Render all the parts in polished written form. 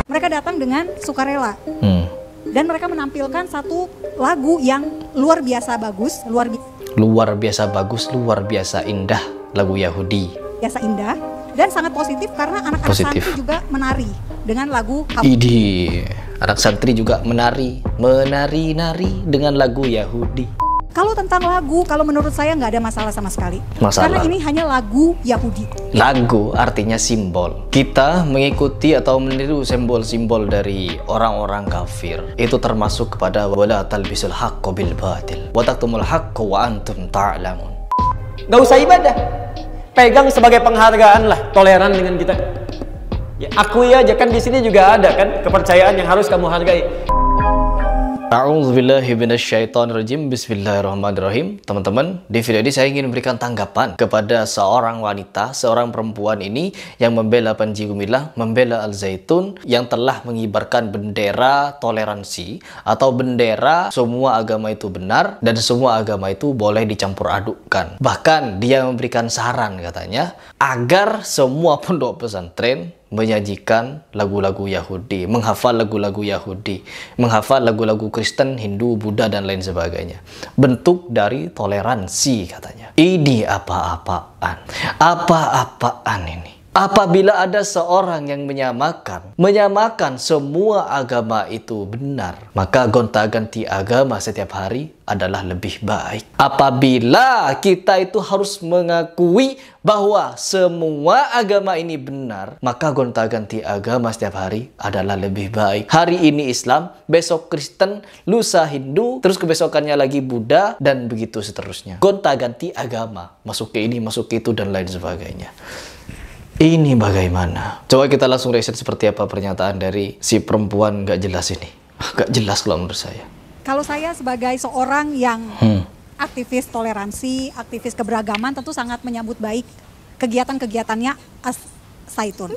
Mereka datang dengan sukarela. Dan mereka menampilkan satu lagu yang luar biasa bagus, luar biasa indah, lagu Yahudi. Biasa indah dan sangat positif karena anak-anak santri juga menari dengan lagu Idi. Anak santri juga menari-nari dengan lagu Yahudi. Kalau tentang lagu, kalau menurut saya nggak ada masalah sama sekali. Karena ini hanya lagu Yahudi. Lagu artinya simbol. Kita mengikuti atau meniru simbol-simbol dari orang-orang kafir. Itu termasuk kepada wala talbisul haqqo bil batil wa taktumul haqqo wa antum ta'lamun. Nggak usah ibadah. Pegang sebagai penghargaan lah, toleran dengan kita. Ya, akui aja, kan di sini juga ada kan kepercayaan yang harus kamu hargai. A'udzubillahi minasyaitonirrajim. Bismillahirrahmanirrahim. Teman-teman, di video ini saya ingin memberikan tanggapan kepada seorang wanita, seorang perempuan ini yang membela Panji Gumilang, membela Al-Zaitun, yang telah mengibarkan bendera toleransi atau bendera semua agama itu benar dan semua agama itu boleh dicampur adukkan. Bahkan dia memberikan saran katanya agar semua pondok pesantren menyajikan lagu-lagu Yahudi, menghafal lagu-lagu Yahudi, menghafal lagu-lagu Kristen, Hindu, Buddha, dan lain sebagainya. Bentuk dari toleransi katanya. Ini apa-apaan? Apa-apaan ini? Apabila ada seorang yang menyamakan semua agama itu benar, maka gonta-ganti agama setiap hari adalah lebih baik. Apabila kita itu harus mengakui bahwa semua agama ini benar, maka gonta-ganti agama setiap hari adalah lebih baik. Hari ini Islam, besok Kristen, lusa Hindu, terus kebesokannya lagi Buddha, dan begitu seterusnya. Gonta-ganti agama, masuk ke ini, masuk ke itu, dan lain sebagainya. Ini bagaimana? Coba kita langsung riset seperti apa pernyataan dari si perempuan gak jelas ini. Gak jelas kalau menurut saya. Kalau saya sebagai seorang yang aktivis toleransi, aktivis keberagaman, tentu sangat menyambut baik kegiatan-kegiatannya Al-Zaitun.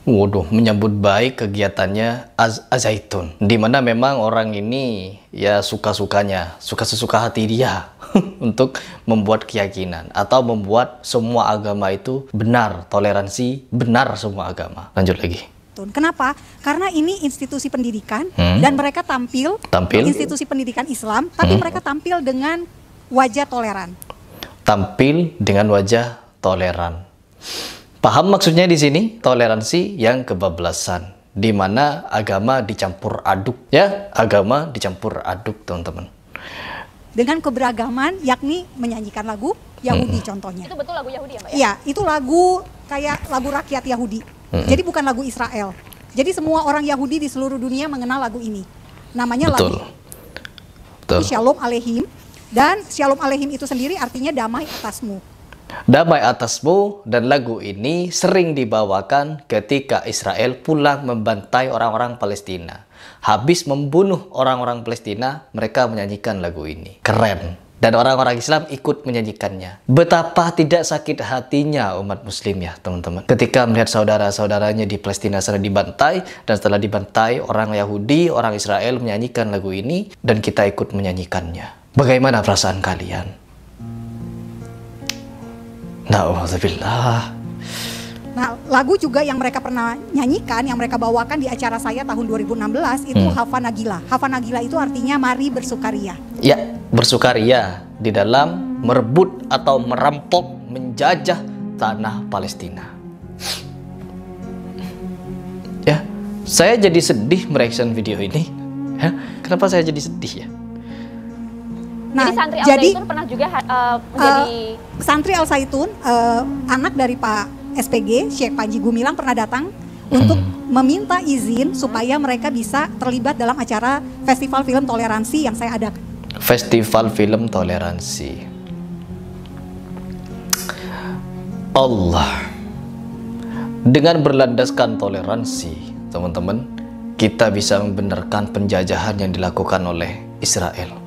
Waduh, menyambut baik kegiatannya Al-Zaitun. Dimana memang orang ini ya suka-sesuka hati dia untuk membuat keyakinan atau membuat semua agama itu benar, toleransi, benar semua agama. Lanjut lagi. Kenapa? Karena ini institusi pendidikan dan mereka tampil institusi pendidikan Islam, tapi mereka tampil dengan wajah toleran. Tampil dengan wajah toleran. Paham maksudnya di sini? Toleransi yang kebablasan, di mana agama dicampur aduk, ya, agama dicampur aduk, teman-teman. Dengan keberagaman, yakni menyanyikan lagu Yahudi contohnya. Itu betul lagu Yahudi ya, Mbak? Iya, itu lagu kayak lagu rakyat Yahudi. Jadi bukan lagu Israel. Jadi semua orang Yahudi di seluruh dunia mengenal lagu ini. Namanya lagu Shalom Aleichem. Dan Shalom Aleichem itu sendiri artinya damai atasmu. Damai atasmu, dan lagu ini sering dibawakan ketika Israel pulang membantai orang-orang Palestina. Habis membunuh orang-orang Palestina, mereka menyanyikan lagu ini. Keren. Dan orang-orang Islam ikut menyanyikannya. Betapa tidak sakit hatinya umat muslim ya teman-teman, ketika melihat saudara-saudaranya di Palestina sana dibantai, dan setelah dibantai orang Yahudi, orang Israel menyanyikan lagu ini, dan kita ikut menyanyikannya. Bagaimana perasaan kalian? Na'udzubillah. Nah, lagu juga yang mereka pernah nyanyikan, yang mereka bawakan di acara saya tahun 2016 itu Hava Nagila. Hava Nagila itu artinya mari bersukaria. Ya, bersukaria di dalam merebut atau merampok, menjajah tanah Palestina. Ya, saya jadi sedih mereaction video ini. Ya, kenapa saya jadi sedih ya? Nah, jadi santri Al-Zaitun pernah juga menjadi santri Al-Zaitun, anak dari Pak SPG, Syekh Panji Gumilang pernah datang untuk meminta izin supaya mereka bisa terlibat dalam acara Festival Film Toleransi yang saya adakan. Festival Film Toleransi. Allah. Dengan berlandaskan toleransi, teman-teman, kita bisa membenarkan penjajahan yang dilakukan oleh Israel.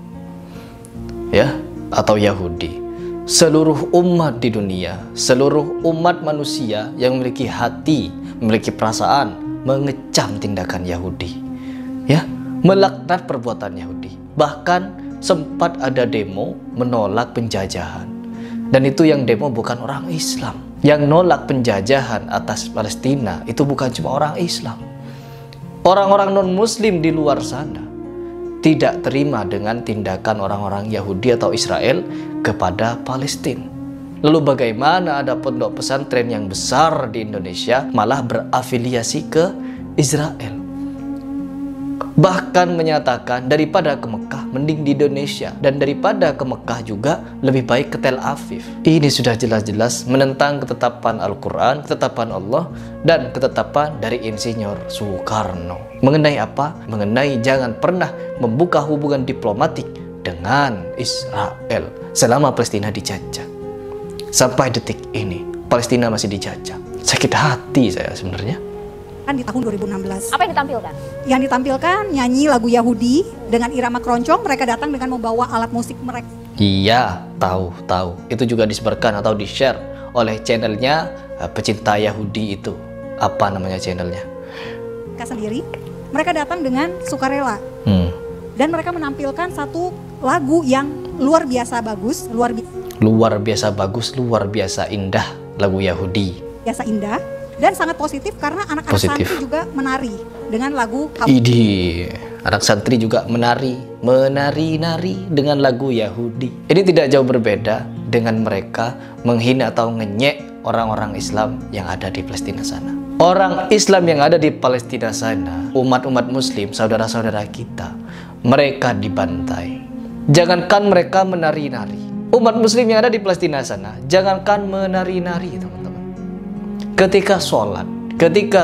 Ya, atau Yahudi. Seluruh umat di dunia, seluruh umat manusia yang memiliki hati, memiliki perasaan, mengecam tindakan Yahudi, ya, melaknat perbuatan Yahudi. Bahkan sempat ada demo menolak penjajahan, dan itu yang demo bukan orang Islam, Yang nolak penjajahan atas Palestina itu bukan cuma orang Islam. Orang-orang non-Muslim di luar sana tidak terima dengan tindakan orang-orang Yahudi atau Israel kepada Palestina. Lalu bagaimana ada pondok pesantren yang besar di Indonesia malah berafiliasi ke Israel? Bahkan menyatakan daripada ke Mekah mending di Indonesia, dan daripada ke Mekah juga lebih baik ke Tel Aviv. Ini sudah jelas-jelas menentang ketetapan Al-Quran, ketetapan Allah, dan ketetapan dari Insinyur Soekarno. Mengenai apa? Mengenai jangan pernah membuka hubungan diplomatik dengan Israel selama Palestina dijajah. Sampai detik ini Palestina masih dijajah. Sakit hati saya sebenarnya. Di tahun 2016. Apa yang ditampilkan? Yang ditampilkan nyanyi lagu Yahudi dengan irama keroncong. Mereka datang dengan membawa alat musik mereka. Iya, tahu. Itu juga disebarkan atau di-share oleh channelnya pecinta Yahudi itu. Apa namanya channelnya? Mereka sendiri, mereka datang dengan sukarela. Dan mereka menampilkan satu lagu yang luar biasa bagus, luar biasa indah, lagu Yahudi. Biasa indah. Dan sangat positif karena anak-anak santri juga menari dengan lagu anak santri juga menari dengan lagu Yahudi. Ini tidak jauh berbeda dengan mereka menghina atau ngenyek orang-orang Islam yang ada di Palestina sana. Orang Islam yang ada di Palestina sana, umat-umat Muslim, saudara-saudara kita, mereka dibantai. Jangankan mereka menari-nari, umat Muslim yang ada di Palestina sana, jangankan menari-nari, teman-teman. Ketika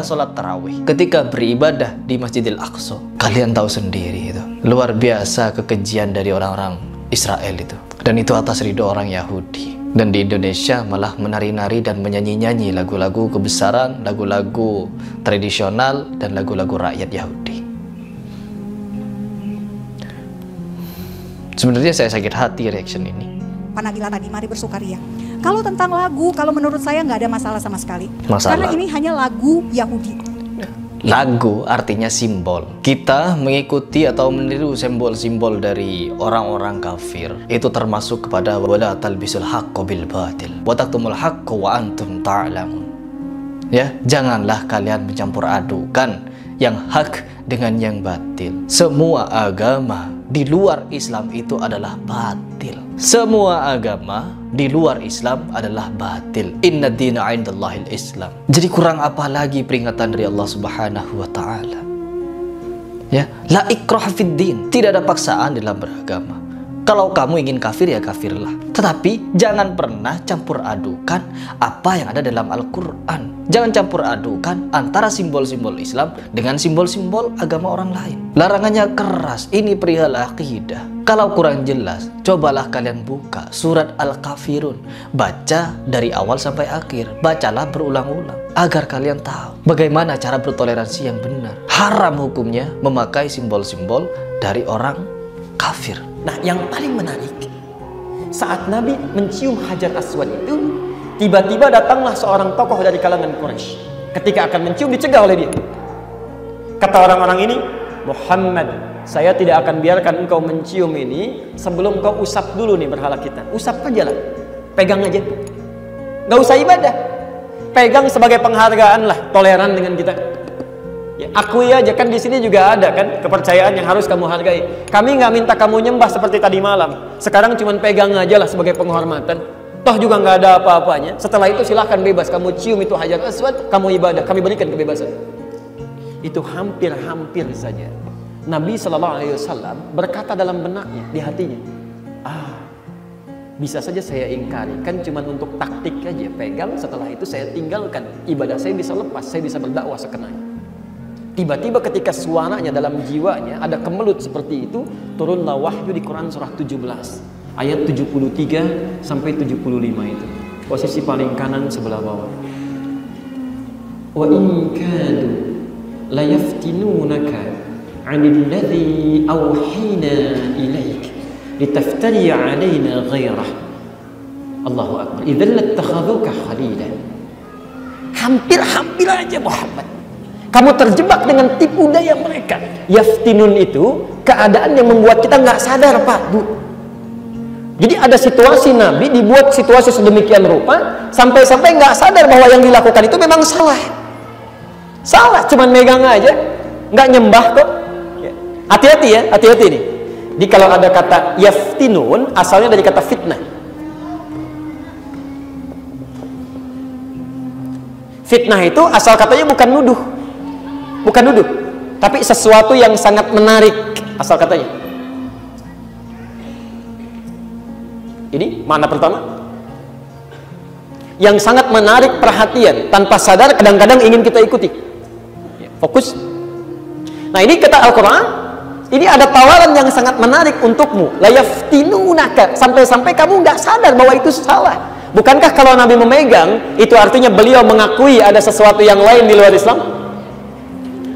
sholat tarawih, ketika beribadah di Masjidil Aqsa, kalian tahu sendiri itu luar biasa kekejian dari orang-orang Israel itu, dan itu atas ridho orang Yahudi. Dan di Indonesia malah menari-nari dan menyanyi-nyanyi lagu-lagu kebesaran, lagu-lagu tradisional, dan lagu-lagu rakyat Yahudi. Sebenarnya saya sakit hati reaction ini. Pak Nabila tadi, mari bersukaria. Kalau tentang lagu, kalau menurut saya nggak ada masalah sama sekali. Karena ini hanya lagu Yahudi. Lagu artinya simbol. Kita mengikuti atau meniru simbol-simbol dari orang-orang kafir. Itu termasuk kepada wala talbisul haqqo bil batil wa taktumul haqqo wa antum ta'lamun. Ya, janganlah kalian mencampur adukan yang hak dengan yang batil. Semua agama di luar Islam itu adalah batil. Semua agama di luar Islam adalah batil. Inna dina 'indallahil Islam. Jadi kurang apa lagi peringatan dari Allah Subhanahu wa taala? Ya, la ikraha fid din. Tidak ada paksaan dalam beragama. Kalau kamu ingin kafir ya kafirlah. Tetapi jangan pernah campur adukan apa yang ada dalam Al-Quran. Jangan campur adukan antara simbol-simbol Islam dengan simbol-simbol agama orang lain. Larangannya keras. Ini perihal akidah. Kalau kurang jelas, cobalah kalian buka surat Al-Kafirun. Baca dari awal sampai akhir. Bacalah berulang-ulang agar kalian tahu bagaimana cara bertoleransi yang benar. Haram hukumnya memakai simbol-simbol dari orang kafir. Nah, yang paling menarik, saat Nabi mencium Hajar Aswad itu, tiba-tiba datanglah seorang tokoh dari kalangan Quraisy. Ketika akan mencium, dicegah oleh dia. Kata orang-orang ini, Muhammad, saya tidak akan biarkan engkau mencium ini sebelum kau usap dulu nih berhala kita. Usap aja lah, pegang aja, nggak usah ibadah, pegang sebagai penghargaan lah, toleran dengan kita. Ya, akui aja, kan di sini juga ada kan kepercayaan yang harus kamu hargai. Kami nggak minta kamu nyembah seperti tadi malam. Sekarang cuman pegang aja lah sebagai penghormatan. Toh juga nggak ada apa-apanya. Setelah itu silahkan bebas. Kamu cium itu Hajar Aswad, kamu ibadah. Kami berikan kebebasan. Itu hampir-hampir saja Nabi SAW berkata dalam benaknya, di hatinya, bisa saja saya ingkari, kan cuma untuk taktik aja, pegang, setelah itu saya tinggalkan, ibadah saya bisa lepas, saya bisa berdakwah sekenanya. Tiba-tiba ketika suaranya dalam jiwanya ada kemelut seperti itu, turunlah wahyu di Quran surah 17 ayat 73 sampai 75 itu. Posisi paling kanan sebelah bawah. Wa in kadu la yaftinunaka 'anil ladzi awhina ilaik litaftari 'alaina ghairah. Allahu akbar. Idzal lattakhadhuka khalila. Hampir-hampir aja Muhammad, kamu terjebak dengan tipu daya mereka. Yaftinun itu keadaan yang membuat kita nggak sadar, Pak, Bu. Jadi ada situasi Nabi dibuat situasi sedemikian rupa sampai-sampai nggak sadar bahwa yang dilakukan itu memang salah. Salah, cuman megang aja, nggak nyembah kok. Hati-hati ya, hati-hati nih. Jadi kalau ada kata yaftinun, asalnya dari kata fitnah. Fitnah itu asal katanya bukan nuduh, tapi sesuatu yang sangat menarik asal katanya. Ini makna pertama yang sangat menarik perhatian, tanpa sadar kadang-kadang ingin kita ikuti. Fokus. Nah ini kata Al-Quran, ini ada tawaran yang sangat menarik untukmu. La yaftinunaka, sampai-sampai kamu nggak sadar bahwa itu salah. Bukankah kalau Nabi memegang, itu artinya beliau mengakui ada sesuatu yang lain di luar Islam?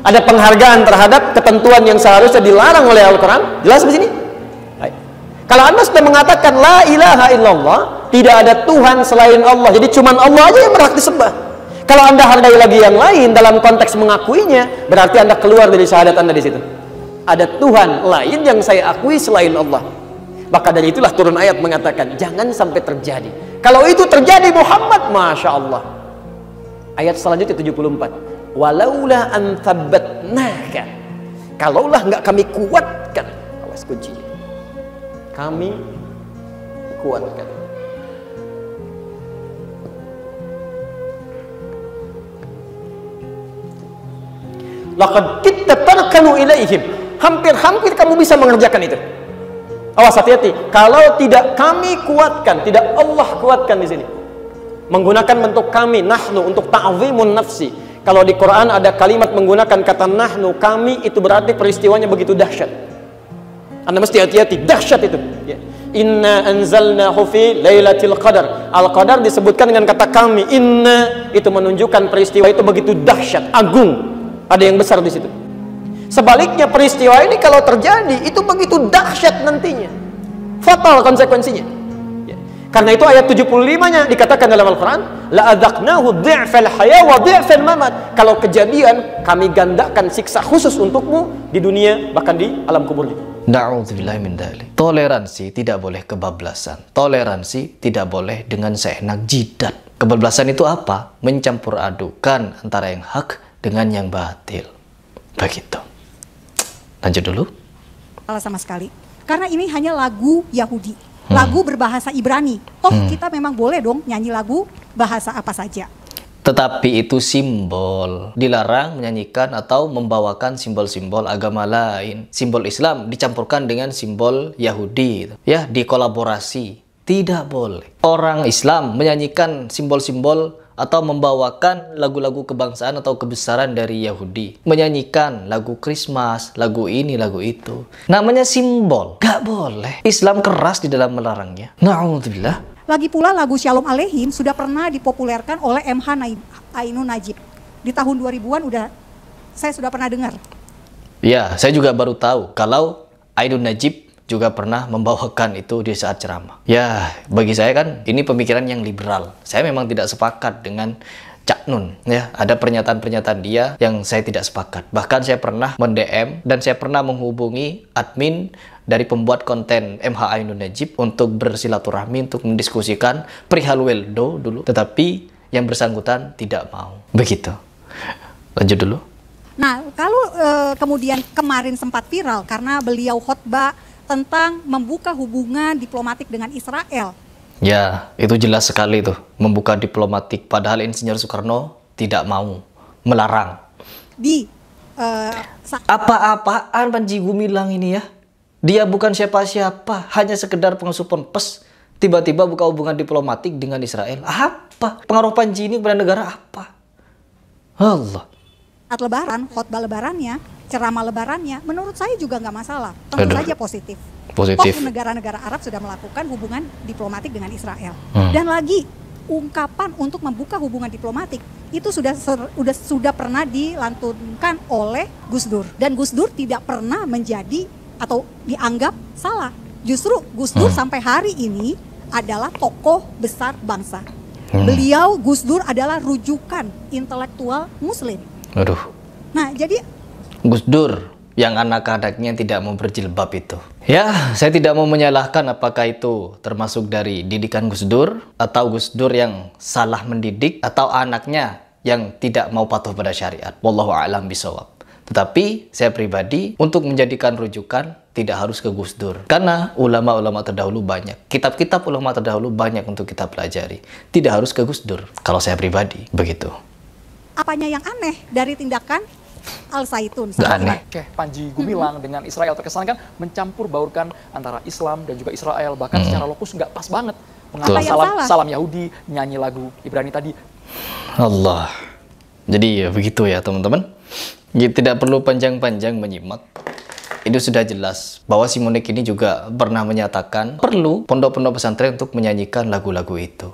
Ada penghargaan terhadap ketentuan yang seharusnya dilarang oleh Al-Quran? Jelas di sini? Kalau Anda sudah mengatakan la ilaha illallah, tidak ada Tuhan selain Allah, jadi cuman Allah aja yang berhak disembah. Kalau Anda hargai lagi yang lain dalam konteks mengakuinya, berarti Anda keluar dari syahadat Anda di situ. Ada Tuhan lain yang saya akui selain Allah. Maka dari itulah turun ayat mengatakan jangan sampai terjadi. Kalau itu terjadi Muhammad, masya Allah. Ayat selanjutnya 74. Walaula an thabbatnaka, kalaulah nggak kami kuatkan, awas kuncinya. Kami kuatkan. Laqad kitta tarkanu ilaihim, hampir-hampir kamu bisa mengerjakan itu. Awas, hati-hati. Kalau tidak kami kuatkan, tidak Allah kuatkan di sini. Menggunakan bentuk kami, nahnu, untuk ta'zimun nafsi. Kalau di Quran ada kalimat menggunakan kata nahnu, kami, itu berarti peristiwanya begitu dahsyat. Anda mesti hati-hati, dahsyat itu. Inna anzalnahu fi lailatul qadar. Al-qadar disebutkan dengan kata kami. Inna itu menunjukkan peristiwa itu begitu dahsyat, agung. Ada yang besar di situ. Sebaliknya peristiwa ini kalau terjadi itu begitu dahsyat nantinya, fatal konsekuensinya. Karena itu ayat 75-nya dikatakan dalam Al-Quran, la adzaqnahu dhi'fal haya wa dhi'fal mamat. Kalau kejadian, kami gandakan siksa khusus untukmu di dunia bahkan di alam kubur. Na'udzubillah min dzalik. Toleransi tidak boleh kebablasan. Toleransi tidak boleh dengan seenak jidat. Kebablasan itu apa? Mencampur adukan antara yang hak dengan yang batil. Begitu. Lanjut dulu. Salah sama sekali. Karena ini hanya lagu Yahudi. Lagu berbahasa Ibrani. Kita memang boleh dong nyanyi lagu bahasa apa saja. Tetapi itu simbol. Dilarang menyanyikan atau membawakan simbol-simbol agama lain. Simbol Islam dicampurkan dengan simbol Yahudi. Ya, dikolaborasi. Tidak boleh. Orang Islam menyanyikan simbol-simbol atau membawakan lagu-lagu kebangsaan atau kebesaran dari Yahudi. Menyanyikan lagu Christmas, lagu ini, lagu itu. Namanya simbol. Gak boleh. Islam keras di dalam melarangnya. Na'udzubillah. Lagi pula lagu Shalom Aleihim sudah pernah dipopulerkan oleh MH Ainun Najib. Di tahun 2000-an saya sudah pernah dengar. Ya, saya juga baru tahu kalau Ainun Najib juga pernah membawakan itu di saat ceramah. Ya, bagi saya kan ini pemikiran yang liberal. Saya memang tidak sepakat dengan Cak Nun. Ya, ada pernyataan-pernyataan dia yang saya tidak sepakat. Bahkan saya pernah mend-DM dan saya pernah menghubungi admin dari pembuat konten MH Ainun Najib untuk bersilaturahmi, untuk mendiskusikan perihal Weldo dulu. Tetapi yang bersangkutan tidak mau. Begitu. Lanjut dulu. Nah, kalau kemudian kemarin sempat viral karena beliau khotbah tentang membuka hubungan diplomatik dengan Israel. Ya, itu jelas sekali tuh, membuka diplomatik. Padahal Insinyur Soekarno tidak mau, melarang. Apa-apaan Panji Gumilang ini ya? Dia bukan siapa-siapa, hanya sekedar pengasuh ponpes. Tiba-tiba buka hubungan diplomatik dengan Israel. Apa? Pengaruh Panji ini kepada negara apa? Allah. Saat lebaran, khotbah lebarannya, ceramah lebarannya, menurut saya juga nggak masalah. Tentu saja positif. Positif. Negara-negara Arab sudah melakukan hubungan diplomatik dengan Israel. Dan lagi, ungkapan untuk membuka hubungan diplomatik itu sudah pernah dilantunkan oleh Gus Dur. Dan Gus Dur tidak pernah menjadi atau dianggap salah. Justru Gus Dur sampai hari ini adalah tokoh besar bangsa. Beliau, Gus Dur, adalah rujukan intelektual Muslim. Aduh. Nah, jadi Gus Dur yang anak-anaknya tidak mau berjilbab itu. Ya, saya tidak mau menyalahkan apakah itu termasuk dari didikan Gus Dur, atau Gus Dur yang salah mendidik, atau anaknya yang tidak mau patuh pada syariat. Wallahu a'lam bishawab. Tetapi saya pribadi untuk menjadikan rujukan tidak harus ke Gus Dur. Karena ulama-ulama terdahulu banyak. Kitab-kitab ulama terdahulu banyak untuk kita pelajari. Tidak harus ke Gus Dur. Kalau saya pribadi, begitu. Apanya yang aneh dari tindakan Al-Zaitun? Aneh. Oke, Panji Gumilang dengan Israel terkesan kan mencampur baurkan antara Islam dan juga Israel. Bahkan secara lokus nggak pas banget. Mengangkat salam Yahudi, nyanyi lagu Ibrani tadi. Allah. Jadi ya begitu ya teman-teman. Tidak perlu panjang-panjang menyimak. Itu sudah jelas bahwa si Monik ini juga pernah menyatakan perlu pondok-pondok pesantren untuk menyanyikan lagu-lagu itu.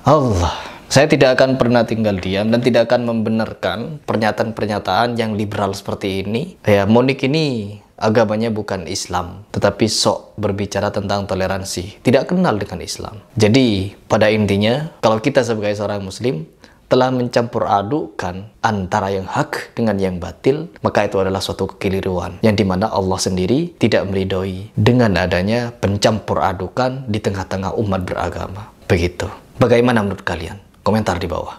Allah. Saya tidak akan pernah tinggal diam dan tidak akan membenarkan pernyataan-pernyataan yang liberal seperti ini. Ya, Monik ini agamanya bukan Islam, tetapi sok berbicara tentang toleransi. Tidak kenal dengan Islam. Jadi, pada intinya, kalau kita sebagai seorang Muslim telah mencampur adukkan antara yang hak dengan yang batil, maka itu adalah suatu kekeliruan yang dimana Allah sendiri tidak meridhoi dengan adanya pencampur adukan di tengah-tengah umat beragama. Begitu. Bagaimana menurut kalian? Komentar di bawah.